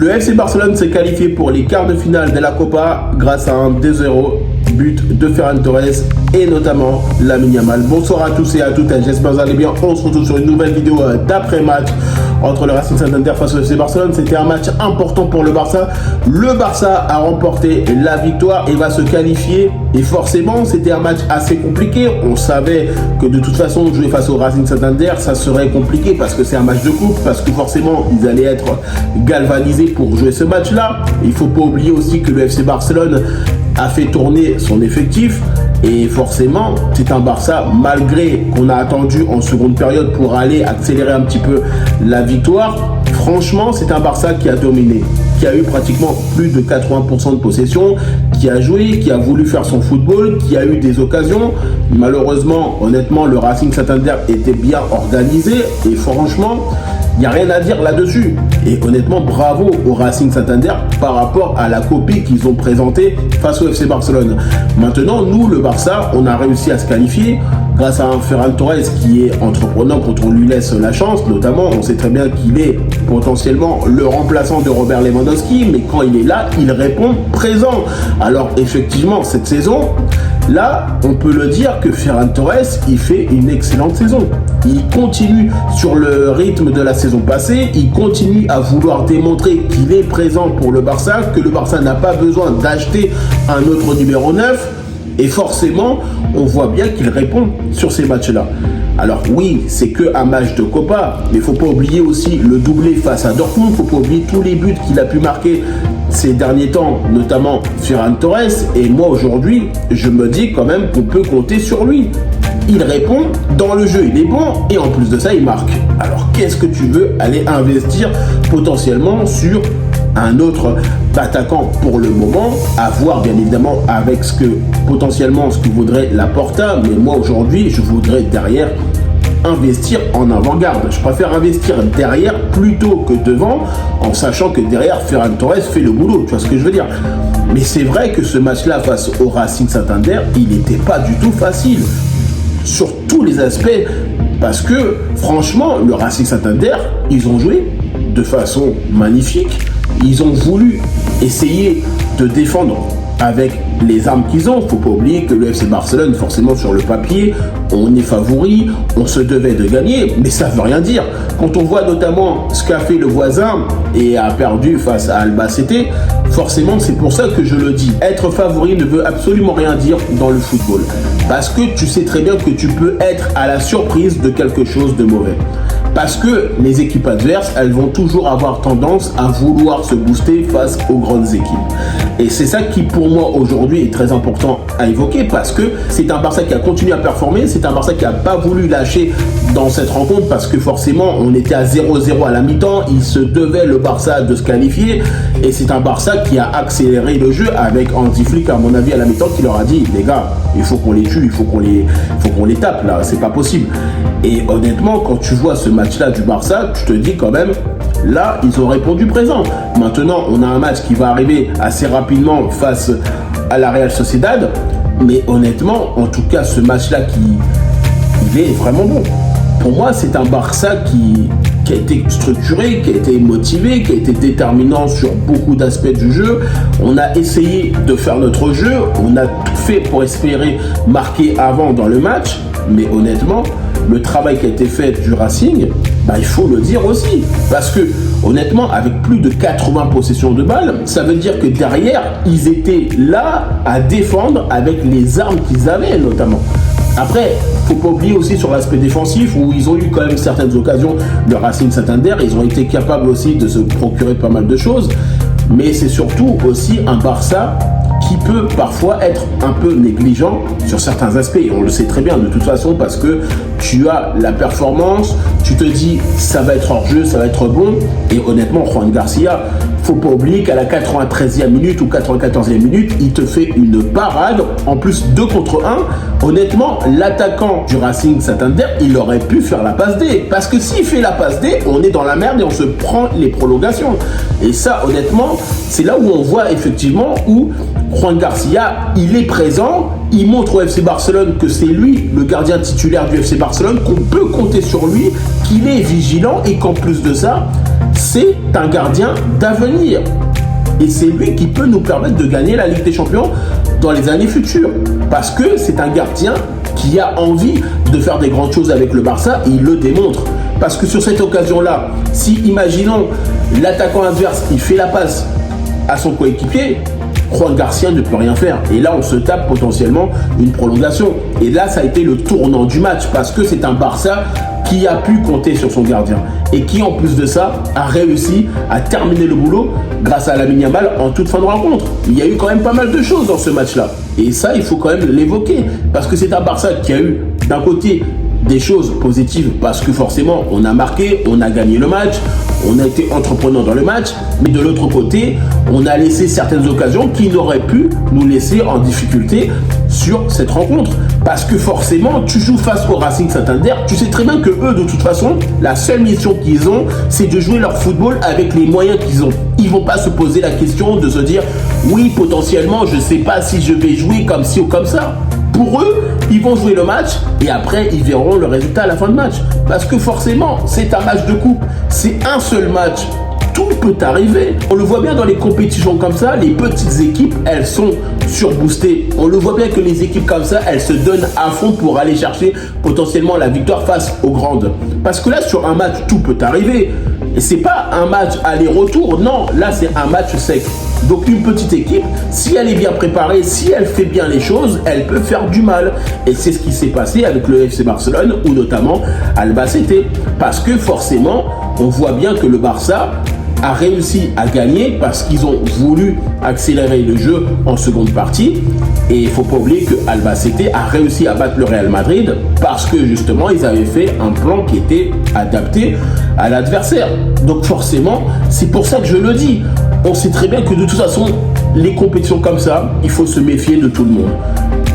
Le FC Barcelone s'est qualifié pour les quarts de finale de la Copa grâce à un 2-0 but de Ferran Torres et notamment Lamine Yamal. Bonsoir à tous et à toutes, j'espère que vous allez bien. On se retrouve sur une nouvelle vidéo d'après-match entre le Racing Santander face au FC Barcelone. C'était un match important pour le Barça. Le Barça a remporté la victoire et va se qualifier. Et forcément, c'était un match assez compliqué. On savait que de toute façon, jouer face au Racing Santander, ça serait compliqué parce que c'est un match de coupe, parce que forcément, ils allaient être galvanisés pour jouer ce match-là. Il ne faut pas oublier aussi que le FC Barcelone a fait tourner son effectif et forcément c'est un Barça, malgré qu'on a attendu en seconde période pour aller accélérer un petit peu la victoire, franchement c'est un Barça qui a dominé, qui a eu pratiquement plus de 80% de possession, qui a joué, qui a voulu faire son football, qui a eu des occasions. Malheureusement, honnêtement, le Racing Santander était bien organisé et franchement il n'y a rien à dire là-dessus. Et honnêtement, bravo au Racing Santander par rapport à la copie qu'ils ont présentée face au FC Barcelone. Maintenant, nous, le Barça, on a réussi à se qualifier grâce à un Ferran Torres qui est entreprenant quand on lui laisse la chance. Notamment, on sait très bien qu'il est potentiellement le remplaçant de Robert Lewandowski, mais quand il est là, il répond présent. Alors effectivement, cette saison, là, on peut le dire que Ferran Torres, il fait une excellente saison. Il continue sur le rythme de la saison passée, il continue à vouloir démontrer qu'il est présent pour le Barça, que le Barça n'a pas besoin d'acheter un autre numéro 9. Et forcément, on voit bien qu'il répond sur ces matchs-là. Alors oui, c'est qu'un match de Copa, mais il ne faut pas oublier aussi le doublé face à Dortmund, il ne faut pas oublier tous les buts qu'il a pu marquer ces derniers temps, notamment Ferran Torres. Et moi aujourd'hui, je me dis quand même qu'on peut compter sur lui. Il répond, dans le jeu il est bon et en plus de ça il marque. Alors qu'est-ce que tu veux aller investir potentiellement sur un autre attaquant pour le moment, à voir bien évidemment avec ce que potentiellement ce que voudrait Laporta, mais moi aujourd'hui je voudrais derrière investir en avant-garde. Je préfère investir derrière plutôt que devant, en sachant que derrière Ferran Torres fait le boulot, tu vois ce que je veux dire. Mais c'est vrai que ce match-là face au Racing Santander, il n'était pas du tout facile sur tous les aspects, parce que franchement le Racing Santander, ils ont joué de façon magnifique. Ils ont voulu essayer de défendre avec les armes qu'ils ont. Il ne faut pas oublier que le FC Barcelone, forcément sur le papier, on est favori, on se devait de gagner, mais ça ne veut rien dire. Quand on voit notamment ce qu'a fait le voisin et a perdu face à Albacete, forcément c'est pour ça que je le dis. Être favori ne veut absolument rien dire dans le football. Parce que tu sais très bien que tu peux être à la surprise de quelque chose de mauvais. Parce que les équipes adverses, elles vont toujours avoir tendance à vouloir se booster face aux grandes équipes. Et c'est ça qui, pour moi, aujourd'hui, est très important à évoquer, parce que c'est un Barça qui a continué à performer, c'est un Barça qui n'a pas voulu lâcher dans cette rencontre, parce que forcément, on était à 0-0 à la mi-temps, il se devait, le Barça, de se qualifier, et c'est un Barça qui a accéléré le jeu avec Hansi Flick, à mon avis, à la mi-temps, qui leur a dit, les gars, il faut qu'on les tue, il faut qu'on les tape, là, c'est pas possible. Et honnêtement, quand tu vois ce match-là du Barça, tu te dis quand même, là, ils ont répondu présent. Maintenant, on a un match qui va arriver assez rapidement face à la Real Sociedad, mais honnêtement, en tout cas, ce match-là, il est vraiment bon. Pour moi, c'est un Barça qui a été structuré, qui a été motivé, qui a été déterminant sur beaucoup d'aspects du jeu. On a essayé de faire notre jeu, on a tout fait pour espérer marquer avant dans le match, mais honnêtement, le travail qui a été fait du Racing, il faut le dire aussi. Parce que, honnêtement, avec plus de 80 possessions de balles, ça veut dire que derrière, ils étaient là à défendre avec les armes qu'ils avaient, notamment. Après, il ne faut pas oublier aussi sur l'aspect défensif où ils ont eu quand même certaines occasions, le Racing Santander, ils ont été capables aussi de se procurer pas mal de choses. Mais c'est surtout aussi un Barça qui peut parfois être un peu négligent sur certains aspects. Et on le sait très bien de toute façon, parce que tu as la performance, tu te dis ça va être hors jeu, ça va être bon. Et honnêtement, Juan Garcia, faut pas oublier qu'à la 93e minute ou 94e minute, il te fait une parade, en plus 2 contre 1. Honnêtement, l'attaquant du Racing Santander, il aurait pu faire la passe D. Parce que s'il fait la passe D, on est dans la merde et on se prend les prolongations. Et ça, honnêtement, c'est là où on voit effectivement où Juan Garcia, il est présent, il montre au FC Barcelone que c'est lui le gardien titulaire du FC Barcelone, qu'on peut compter sur lui, qu'il est vigilant et qu'en plus de ça, c'est un gardien d'avenir. Et c'est lui qui peut nous permettre de gagner la Ligue des Champions dans les années futures. Parce que c'est un gardien qui a envie de faire des grandes choses avec le Barça et il le démontre. Parce que sur cette occasion-là, si, imaginons, l'attaquant adverse, il fait la passe à son coéquipier, Juan Garcia ne peut rien faire. Et là, on se tape potentiellement une prolongation. Et là, ça a été le tournant du match parce que c'est un Barça qui a pu compter sur son gardien et qui, en plus de ça, a réussi à terminer le boulot grâce à Lamine Yamal en toute fin de rencontre. Il y a eu quand même pas mal de choses dans ce match-là. Et ça, il faut quand même l'évoquer parce que c'est un Barça qui a eu, d'un côté, des choses positives parce que forcément, on a marqué, on a gagné le match, on a été entreprenant dans le match, mais de l'autre côté, on a laissé certaines occasions qui n'auraient pu nous laisser en difficulté sur cette rencontre. Parce que forcément, tu joues face au Racing Santander, tu sais très bien que eux, de toute façon, la seule mission qu'ils ont, c'est de jouer leur football avec les moyens qu'ils ont. Ils vont pas se poser la question de se dire, oui, potentiellement, je sais pas si je vais jouer comme ci ou comme ça. Pour eux, ils vont jouer le match et après, ils verront le résultat à la fin de match. Parce que forcément, c'est un match de coupe. C'est un seul match. Tout peut arriver. On le voit bien dans les compétitions comme ça, les petites équipes, elles sont surboostées. On le voit bien que les équipes comme ça, elles se donnent à fond pour aller chercher potentiellement la victoire face aux grandes. Parce que là, sur un match, tout peut arriver. Et c'est pas un match aller-retour, non, là c'est un match sec. Donc une petite équipe, si elle est bien préparée, si elle fait bien les choses, elle peut faire du mal. Et c'est ce qui s'est passé avec le FC Barcelone ou notamment Albacete. Parce que forcément, on voit bien que le Barça a réussi à gagner parce qu'ils ont voulu accélérer le jeu en seconde partie. Et il ne faut pas oublier que Albacete a réussi à battre le Real Madrid parce que justement ils avaient fait un plan qui était adapté à l'adversaire. Donc forcément, c'est pour ça que je le dis. On sait très bien que de toute façon, les compétitions comme ça, il faut se méfier de tout le monde.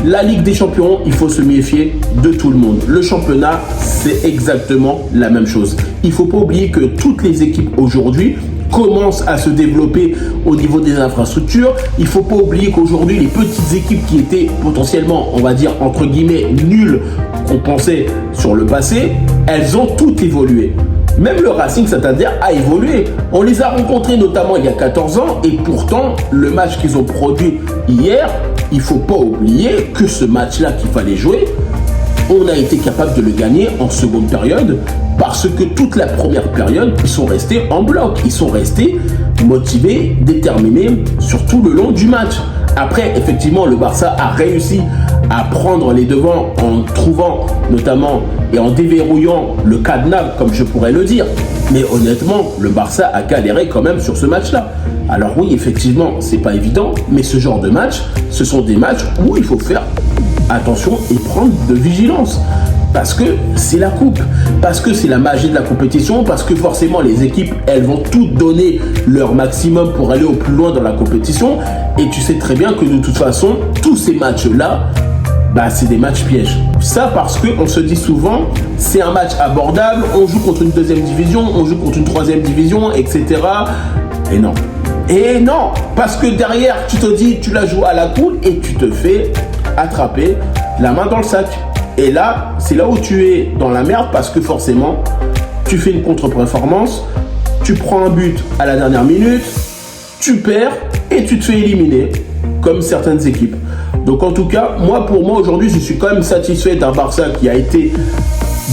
La Ligue des Champions, il faut se méfier de tout le monde. Le championnat, c'est exactement la même chose. Il ne faut pas oublier que toutes les équipes aujourd'hui commencent à se développer au niveau des infrastructures. Il ne faut pas oublier qu'aujourd'hui, les petites équipes qui étaient potentiellement, on va dire, entre guillemets, nulles qu'on pensait sur le passé, elles ont toutes évolué. Même le Racing Santander a évolué. On les a rencontrés notamment il y a 14 ans et pourtant, le match qu'ils ont produit hier, il ne faut pas oublier que ce match-là qu'il fallait jouer, on a été capable de le gagner en seconde période parce que toute la première période, ils sont restés en bloc. Ils sont restés motivés, déterminés sur tout le long du match. Après, effectivement, le Barça a réussi à prendre les devants en trouvant notamment et en déverrouillant le cadenas, comme je pourrais le dire. Mais honnêtement, le Barça a galéré quand même sur ce match-là. Alors oui, effectivement, c'est pas évident, mais ce genre de match, ce sont des matchs où il faut faire attention et prendre de vigilance. Parce que c'est la coupe, parce que c'est la magie de la compétition, parce que forcément les équipes, elles vont toutes donner leur maximum pour aller au plus loin dans la compétition. Et tu sais très bien que de toute façon, tous ces matchs-là, c'est des matchs pièges. Ça parce qu'on se dit souvent, c'est un match abordable, on joue contre une deuxième division, on joue contre une troisième division, etc. Et non. Et non, parce que derrière, tu te dis, tu la joues à la cool et tu te fais attraper la main dans le sac. Et là, c'est là où tu es dans la merde parce que forcément, tu fais une contre-performance, tu prends un but à la dernière minute, tu perds et tu te fais éliminer, comme certaines équipes. Donc en tout cas, pour moi aujourd'hui, je suis quand même satisfait d'un Barça qui a été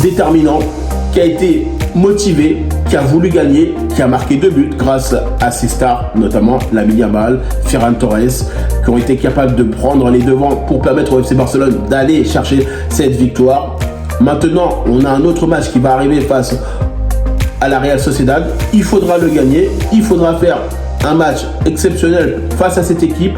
déterminant, qui a été motivé, qui a voulu gagner, qui a marqué 2 buts grâce à ses stars, notamment Lamine Yamal, Ferran Torres, qui ont été capables de prendre les devants pour permettre au FC Barcelone d'aller chercher cette victoire. Maintenant, on a un autre match qui va arriver face à la Real Sociedad. Il faudra le gagner, il faudra faire un match exceptionnel face à cette équipe.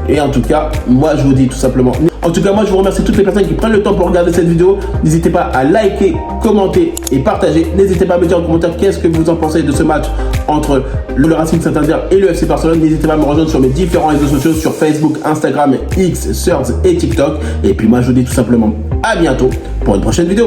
Et en tout cas, moi je vous dis tout simplement. En tout cas, moi je vous remercie toutes les personnes qui prennent le temps pour regarder cette vidéo. N'hésitez pas à liker, commenter et partager. N'hésitez pas à me dire en commentaire qu'est-ce que vous en pensez de ce match entre le Racing Santander et le FC Barcelone. N'hésitez pas à me rejoindre sur mes différents réseaux sociaux, sur Facebook, Instagram, X, Threads et TikTok. Et puis moi je vous dis tout simplement à bientôt pour une prochaine vidéo.